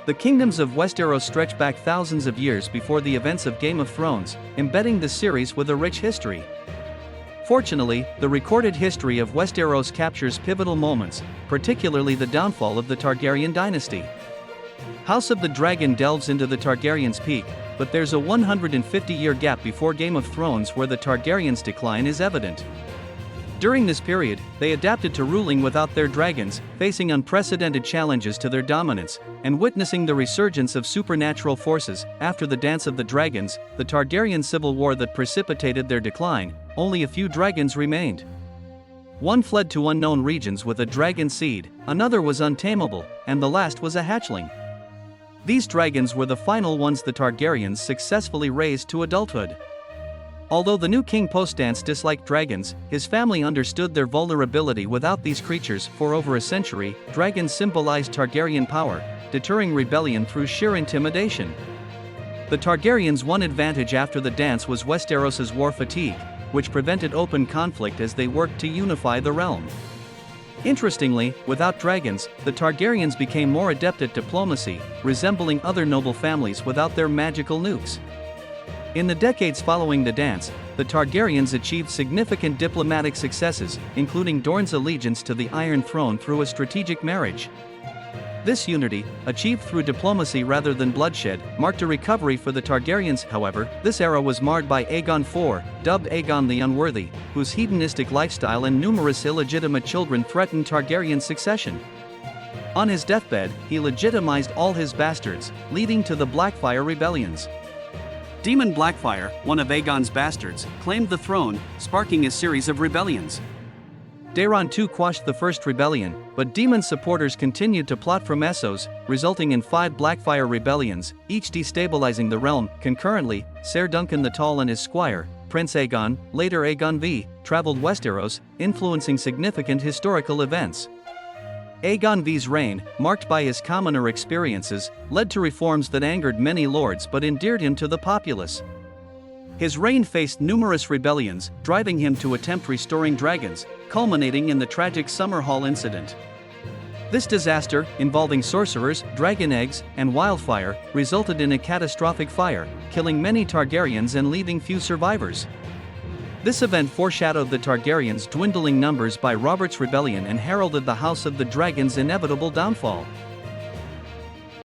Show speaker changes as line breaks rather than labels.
The kingdoms of Westeros stretch back thousands of years before the events of Game of Thrones, embedding the series with a rich history. Fortunately, the recorded history of Westeros captures pivotal moments, particularly the downfall of the Targaryen dynasty. House of the Dragon delves into the Targaryens' peak, but there's a 150-year gap before Game of Thrones where the Targaryens' decline is evident. During this period, they adapted to ruling without their dragons, facing unprecedented challenges to their dominance, and witnessing the resurgence of supernatural forces. After the Dance of the Dragons, the Targaryen civil war that precipitated their decline, only a few dragons remained. One fled to unknown regions with a dragon seed, another was untamable, and the last was a hatchling. These dragons were the final ones the Targaryens successfully raised to adulthood. Although the new king post-Dance disliked dragons, his family understood their vulnerability without these creatures. For over a century, dragons symbolized Targaryen power, deterring rebellion through sheer intimidation. The Targaryens' one advantage after the dance was Westeros's war fatigue, which prevented open conflict as they worked to unify the realm. Interestingly, without dragons, the Targaryens became more adept at diplomacy, resembling other noble families without their magical nukes. In the decades following the dance, the Targaryens achieved significant diplomatic successes, including Dorne's allegiance to the Iron Throne through a strategic marriage. This unity, achieved through diplomacy rather than bloodshed, marked a recovery for the Targaryens. However, this era was marred by Aegon IV, dubbed Aegon the Unworthy, whose hedonistic lifestyle and numerous illegitimate children threatened Targaryen succession. On his deathbed, he legitimized all his bastards, leading to the Blackfyre rebellions. Daemon Blackfyre, one of Aegon's bastards, claimed the throne, sparking a series of rebellions. Daeron II quashed the first rebellion, but Daemon's supporters continued to plot from Essos, resulting in 5 Blackfyre rebellions, each destabilizing the realm. Concurrently, Ser Duncan the Tall and his squire, Prince Aegon, later Aegon V, traveled Westeros, influencing significant historical events. Aegon V's reign, marked by his commoner experiences, led to reforms that angered many lords but endeared him to the populace. His reign faced numerous rebellions, driving him to attempt restoring dragons, culminating in the tragic Summer Hall incident. This disaster, involving sorcerers, dragon eggs, and wildfire, resulted in a catastrophic fire, killing many Targaryens and leaving few survivors. This event foreshadowed the Targaryens' dwindling numbers by Robert's Rebellion and heralded the House of the Dragon's inevitable downfall.